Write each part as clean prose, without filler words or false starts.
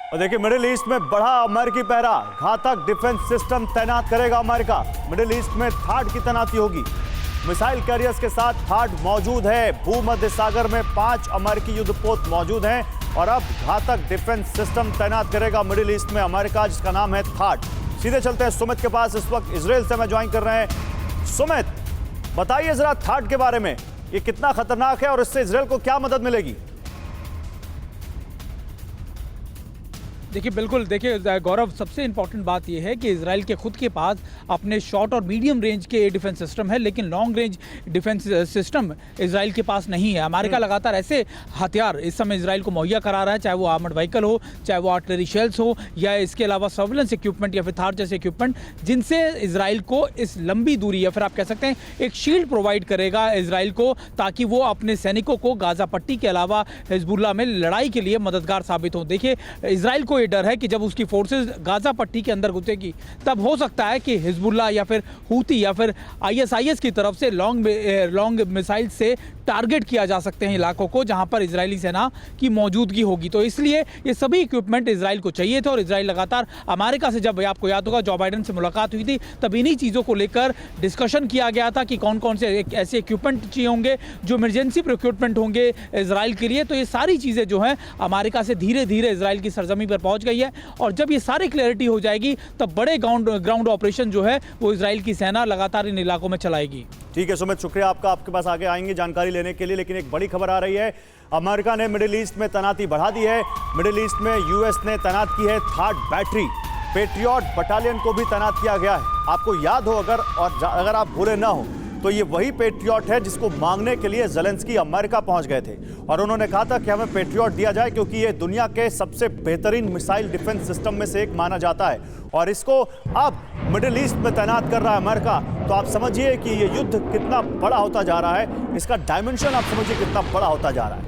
और देखिए, middle east में बढ़ा अमेरिकी पहरा, घातक डिफेंस सिस्टम तैनात करेगा अमेरिका। मिडिल ईस्ट में थाड की तैनाती होगी। मिसाइल कैरियर्स के साथ थाड मौजूद है। भूमध्य सागर में 5 अमेरिकी युद्धपोत मौजूद हैं और अब घातक डिफेंस सिस्टम तैनात करेगा मिडिल ईस्ट में अमेरिका, जिसका नाम है थाड। सीधे चलते हैं सुमित के पास, इस वक्त इजराइल से हमें ज्वाइन कर रहे हैं। सुमित, बताइए जरा थाड के बारे में, ये कितना खतरनाक है और इससे इजराइल को क्या मदद मिलेगी? देखिए बिल्कुल, देखिए गौरव, सबसे इंपॉर्टेंट बात यह है कि इजराइल के खुद के पास अपने शॉर्ट और मीडियम रेंज के एयर डिफेंस सिस्टम है, लेकिन long range defence system Israel के पास नहीं है। अमेरिका लगातार ऐसे हथियार इस समय इजराइल को मुहैया करा रहा है, चाहे वो आर्मर्ड व्हीकल हो, चाहे वो आर्टिलरी शेल्स हो, या इसके अलावा सर्विलेंस इक्विपमेंट या फिर थार जैसे इक्विपमेंट, जिनसे इजराइल को इस लंबी दूरी या फिर आप कह सकते हैं एक शील्ड प्रोवाइड करेगा इजराइल को, ताकि वो अपने सैनिकों को गाजा पट्टी के अलावा हिजबुल्लाह में लड़ाई के लिए मददगार साबित हो। देखिए, इजराइल को डर है कि जब उसकी फोर्सेस गाजा पट्टी के अंदर घुसेगी तब हो सकता है कि हिजबुल्लाह या फिर हूती या फिर आईएसआईएस की तरफ से लॉन्ग मिसाइल से टारगेट किया जा सकते हैं इलाकों को जहां पर इजरायली सेना की मौजूदगी होगी। तो इसलिए ये सभी इक्विपमेंट इजराइल को चाहिए थे और इजराइल लगातार अमेरिका से, जब आपको याद होगा जो बाइडेन से मुलाकात हुई थी, तब इन्हीं चीज़ों को लेकर डिस्कशन किया गया था कि कौन कौन से ऐसे इक्विपमेंट चाहिए होंगे जो इमरजेंसी प्रोक्योरमेंट होंगे इजराइल के लिए। तो ये सारी चीज़ें जो हैं अमेरिका से धीरे धीरे इजराइल की सरजमी पर पहुंच गई है और जब ये सारी क्लैरिटी हो जाएगी तब बड़े ग्राउंड ऑपरेशन जो है वो इजराइल की सेना लगातार इन इलाकों में चलाएगी। ठीक है सुमित, शुक्रिया आपका। आपके पास आगे आएंगे जानकारी लेने के लिए, लेकिन एक बड़ी खबर आ रही है। अमेरिका ने मिडिल ईस्ट में तैनाती बढ़ा दी है। मिडिल ईस्ट में यूएस ने तैनात की है थाड बैटरी, पेट्रियट बटालियन को भी तैनात किया गया है। आपको याद हो अगर आप भूले ना हो तो ये वही पेट्रियट है जिसको मांगने के लिए ज़ेलेंस्की अमेरिका पहुंच गए थे और उन्होंने कहा था कि हमें पेट्रियट दिया जाए क्योंकि ये दुनिया के सबसे बेहतरीन मिसाइल डिफेंस सिस्टम में से एक माना जाता है और इसको अब मिडिल ईस्ट में तैनात कर रहा है अमेरिका। तो आप समझिए कि ये युद्ध कितना बड़ा होता जा रहा है, इसका डायमेंशन आप समझिए कितना बड़ा होता जा रहा है।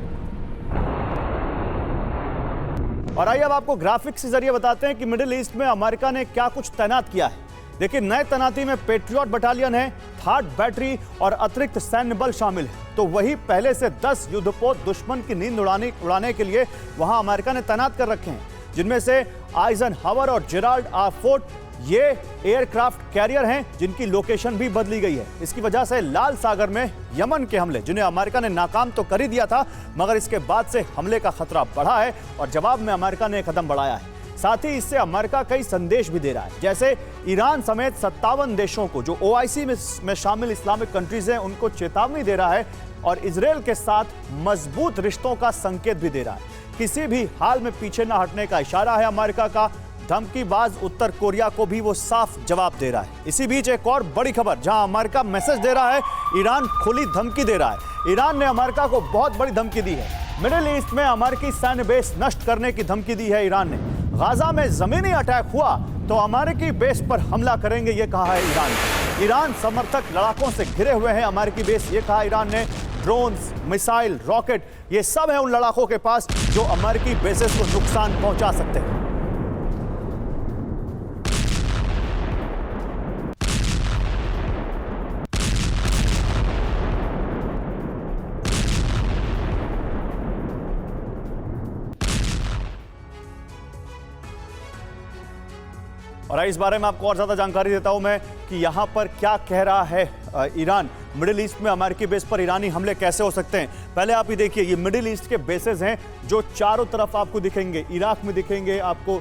और आइए अब आपको ग्राफिक्स के जरिए बताते हैं कि मिडिल ईस्ट में अमेरिका ने क्या कुछ तैनात किया है। देखिए, नए तैनाती में पेट्रियट बटालियन है, थाड बैटरी और अतिरिक्त सैन्य बल शामिल है। तो वही पहले से 10 युद्धपोत दुश्मन की नींद उड़ाने के लिए वहां अमेरिका ने तैनात कर रखे हैं, जिनमें से आइजनहावर और जेराल्ड आर फोर्ड ये एयरक्राफ्ट कैरियर हैं जिनकी लोकेशन भी बदली गई है। इसकी वजह से लाल सागर में यमन के हमले, जिन्हें अमेरिका ने नाकाम तो कर ही दिया था, मगर इसके बाद से हमले का खतरा बढ़ा है और जवाब में अमेरिका ने कदम बढ़ाया है। साथ ही इससे अमेरिका कई संदेश भी दे रहा है, जैसे ईरान समेत 57 देशों को जो ओआईसी में शामिल इस्लामिक कंट्रीज हैं उनको चेतावनी दे रहा है और इजराइल के साथ मजबूत रिश्तों का संकेत भी दे रहा है। किसी भी हाल में पीछे न हटने का इशारा है अमेरिका का। धमकीबाज उत्तर कोरिया को भी वो साफ जवाब दे रहा है। इसी बीच एक और बड़ी खबर, जहां अमेरिका मैसेज दे रहा है, ईरान खुली धमकी दे रहा है। ईरान ने अमेरिका को बहुत बड़ी धमकी दी है। मिडिल ईस्ट में अमेरिकी सैन्य बेस नष्ट करने की धमकी दी है ईरान ने। गाजा में जमीनी अटैक हुआ तो अमेरिकी बेस पर हमला करेंगे, ये कहा है ईरान ने। ईरान समर्थक लड़ाकों से घिरे हुए हैं अमेरिकी बेस, ये कहा ईरान ने। ड्रोन्स, मिसाइल, रॉकेट, ये सब है उन लड़ाकों के पास जो अमेरिकी बेसेस को नुकसान पहुंचा सकते हैं। और इस बारे में आपको और ज्यादा जानकारी देता हूं मैं कि यहां पर क्या कह रहा है ईरान। मिडिल ईस्ट में अमेरिकी बेस पर ईरानी हमले कैसे हो सकते हैं, पहले आप ही देखिए। ये मिडिल ईस्ट के बेसेस हैं जो चारों तरफ आपको दिखेंगे। इराक में दिखेंगे आपको,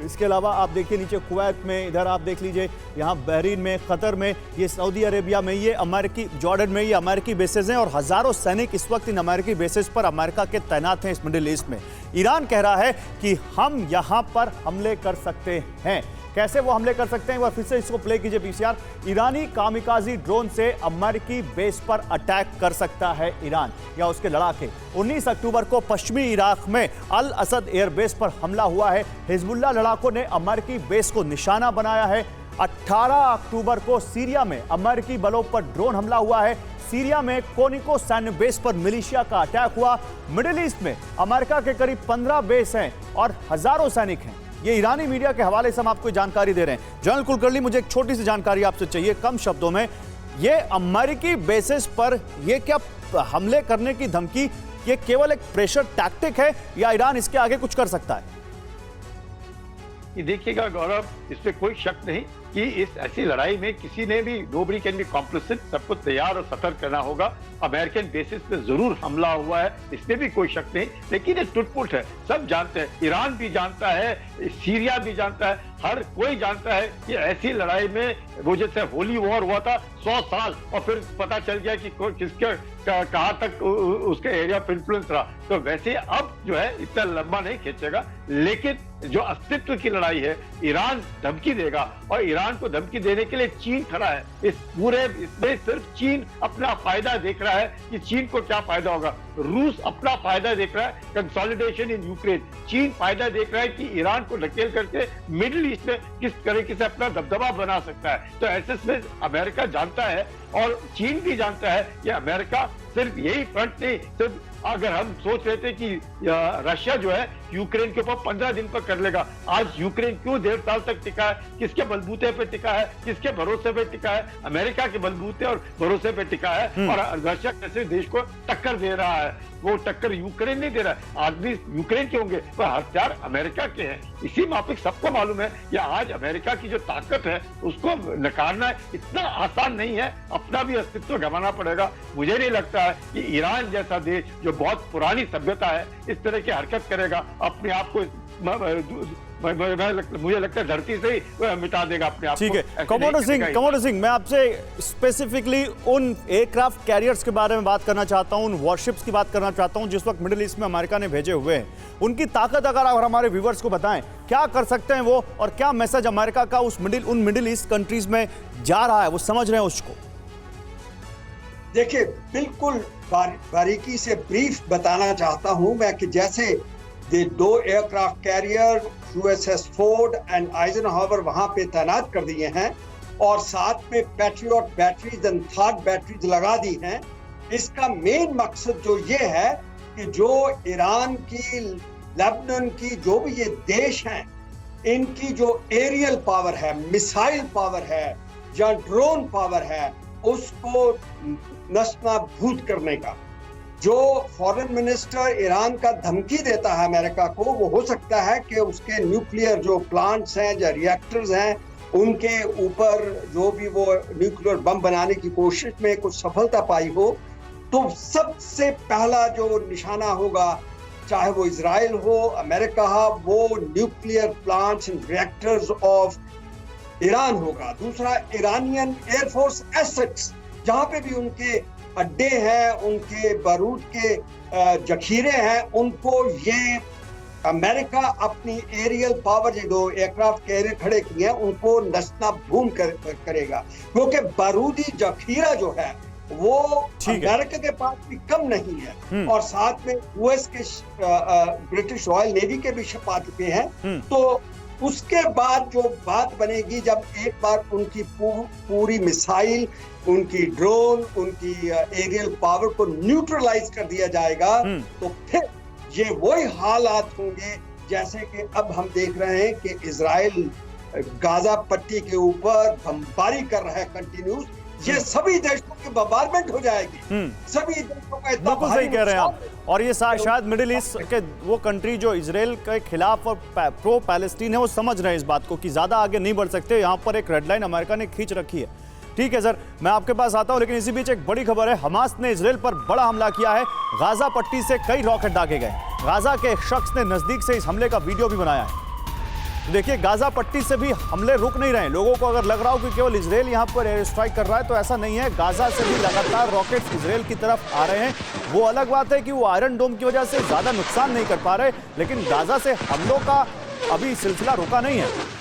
इसके अलावा आप देखिए नीचे कुवैत में, इधर आप देख लीजिए यहाँ बहरीन में, कतर में, ये सऊदी अरेबिया में, ये अमेरिकी, जॉर्डन में, ये अमेरिकी बेसेस हैं और हजारों सैनिक इस वक्त इन अमेरिकी बेसेस पर अमेरिका के तैनात हैं इस मिडिल ईस्ट में। ईरान कह रहा है कि हम यहाँ पर हमले कर सकते हैं। कैसे वो हमले कर सकते हैं, एक बार फिर से इसको प्ले कीजिए पीसीआर। ईरानी कामिकाजी ड्रोन से अमेरिकी बेस पर अटैक कर सकता है ईरान या उसके लड़ाके। 19 अक्टूबर को पश्चिमी इराक में अल असद एयरबेस पर हमला हुआ है। हिजबुल्लाह लड़ाकों ने अमेरिकी बेस को निशाना बनाया है। 18 अक्टूबर को सीरिया में अमेरिकी बलों पर ड्रोन हमला हुआ है। सीरिया में कोनिको सैन्य बेस पर मिलिशिया का अटैक हुआ। मिडिल ईस्ट में अमेरिका के करीब 15 बेस हैं और हजारों सैनिक हैं। ये ईरानी मीडिया के हवाले से हम आपको जानकारी दे रहे हैं। जनरल कुलकर्णी, मुझे एक छोटी सी जानकारी आपसे चाहिए, कम शब्दों में। ये अमेरिकी बेसिस पर ये क्या हमले करने की धमकी, ये केवल एक प्रेशर टैक्टिक है या ईरान इसके आगे कुछ कर सकता है? कि देखिएगा गौरव, इसमें कोई शक नहीं कि इस ऐसी लड़ाई में किसी ने भी, नोबडी कैन बी कॉम्प्लिसिट, सबको तैयार और सतर्क करना होगा। अमेरिकन बेसिस पे जरूर हमला हुआ है, इसमें भी कोई शक नहीं, लेकिन ये टुटपुट है, सब जानते हैं, ईरान भी जानता है, सीरिया भी जानता है, हर कोई जानता है कि ऐसी लड़ाई में वो जैसे होली वॉर हुआ था 100 साल और फिर पता चल गया कि किसके कहाँ तक उसके एरिया ऑफ इन्फ्लुएंस रहा, तो वैसे अब जो है इतना लंबा नहीं खींचेगा। लेकिन जो अस्तित्व की लड़ाई है, ईरान धमकी देगा और ईरान को धमकी देने के लिए चीन खड़ा है। इस पूरे इसमें सिर्फ चीन अपना फायदा देख रहा है कि चीन को क्या फायदा होगा। रूस अपना फायदा देख रहा है, कंसोलिडेशन इन यूक्रेन। चीन फायदा देख रहा है कि ईरान को ढकेल करके मिडिल ईस्ट में किस तरीके से अपना दबदबा बना सकता है। तो ऐसे में अमेरिका जानता है और चीन भी जानता है कि अमेरिका सिर्फ यही फ्रंट नहीं, सिर्फ अगर हम सोच रहे थे कि रशिया जो है यूक्रेन के ऊपर 15 दिन पर कर लेगा, आज यूक्रेन क्यों 1.5 साल तक टिका है, किसके बलबूते पे टिका है, किसके भरोसे पे टिका है? अमेरिका के बलबूते और भरोसे पे टिका है। और रशिया कैसे देश को टक्कर दे रहा है, वो टक्कर यूक्रेन नहीं दे रहा है। आदमी यूक्रेन के होंगे पर हथियार अमेरिका के हैं। इसी माफिक सबको मालूम है कि आज अमेरिका की जो ताकत है उसको नकारना इतना आसान नहीं है, अपना भी अस्तित्व गंवाना पड़ेगा। मुझे नहीं लगता है कि ईरान जैसा देश जो बहुत पुरानी सभ्यता है इस तरह की हरकत करेगा, अपने आप को मुझे लगता है धरती से ही मिटा देगा अपने आप को। ठीक है कमांडर सिंह, मैं आपसे स्पेसिफिकली उन एयरक्राफ्ट कैरियर्स के बारे में बात करना चाहता हूं, उन वॉरशिप्स की बात करना चाहता हूं जिस वक्त मिडिल ईस्ट में अमेरिका ने भेजे हुए हैं। उनकी ताकत अगर आप हमारे व्यूवर्स को बताएं, क्या कर सकते हैं वो और क्या मैसेज अमेरिका का उन मिडिल ईस्ट कंट्रीज में जा रहा है, वो समझ रहे हैं उसको? देखिए, बिल्कुल बारीकी से ब्रीफ बताना चाहता हूं मैं कि जैसे दो aircraft carrier USS Ford and Eisenhower वहां पे तैनात कर दिए हैं और साथ में patriot batteries and third batteries लगा दी हैं। इसका मेन मकसद जो ये है कि जो ईरान की, लेबनान की, जो भी ये देश हैं, इनकी जो एरियल पावर है, मिसाइल पावर है या ड्रोन पावर है, उसको नस्तानाबूद करने का जो फॉरेन मिनिस्टर ईरान का धमकी देता है अमेरिका को, वो हो सकता है कि उसके न्यूक्लियर जो प्लांट्स हैं या रिएक्टर्स हैं उनके ऊपर जो भी वो न्यूक्लियर बम बनाने की कोशिश में कुछ सफलता पाई हो, तो सबसे पहला जो निशाना होगा, चाहे वो इजराइल हो, अमेरिका हो, वो nuclear plants and reactors of Iran होगा। दूसरा, ईरानियन एयरफोर्स एसेट्स, जहां पे भी उनके अड्डे हैं, उनके बारूद के जखीरे हैं, उनको ये अमेरिका अपनी एरियल पावर जो एयरक्राफ्ट कैरियर खड़े किए हैं उनको नस्तानाबूद करेगा, क्योंकि बारूदी जखीरा जो है वो अमेरिका के पास भी कम नहीं है और साथ में यूएस के ब्रिटिश रॉयल नेवी के भी छपा चुके हैं। तो उसके बाद जो बात बनेगी, जब एक बार उनकी पूरी मिसाइल, उनकी ड्रोन, उनकी एरियल पावर को न्यूट्रलाइज कर दिया जाएगा, तो फिर ये वही हालात होंगे जैसे कि अब हम देख रहे हैं कि इजराइल गाजा पट्टी के ऊपर बमबारी कर रहा है कंटिन्यूस। ये सभी देशों की बम्बारमेंट हो जाएगी, सभी देशों का इतना बिल्कुल सही कह रहे हैं आप। और ये शायद मिडिल ईस्ट के वो कंट्री जो इजराइल के खिलाफ और प्रो पैलेस्टीन है वो समझ रहे हैं इस बात को कि ज्यादा आगे नहीं बढ़ सकते, यहाँ पर एक रेड लाइन अमेरिका ने खींच रखी है। ठीक है सर, मैं आपके पास आता हूं, लेकिन इसी बीच एक बड़ी खबर है। हमास ने इजराइल पर बड़ा हमला किया है, गाजा पट्टी से कई रॉकेट दागे गए। गाजा के एक शख्स ने नजदीक से इस हमले का वीडियो भी बनाया है। देखिए, गाजा पट्टी से भी हमले रुक नहीं रहे। लोगों को अगर लग रहा हो कि केवल इजराइल यहां पर एयर स्ट्राइक कर रहा है, तो ऐसा नहीं है। गाजा से भी लगातार रॉकेट्स इजराइल की तरफ आ रहे हैं। वो अलग बात है कि वो आयरन डोम की वजह से ज्यादा नुकसान नहीं कर पा रहे, लेकिन गाजा से हमलों का अभी सिलसिला रुका नहीं है।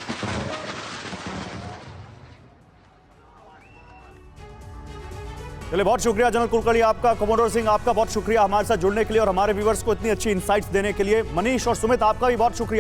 चलिए, बहुत शुक्रिया जनरल कुलकर्णी आपका, कमांडर सिंह आपका बहुत शुक्रिया हमारे साथ जुड़ने के लिए और हमारे व्यूवर्स को इतनी अच्छी इनसाइट्स देने के लिए। मनीष और सुमित आपका भी बहुत शुक्रिया।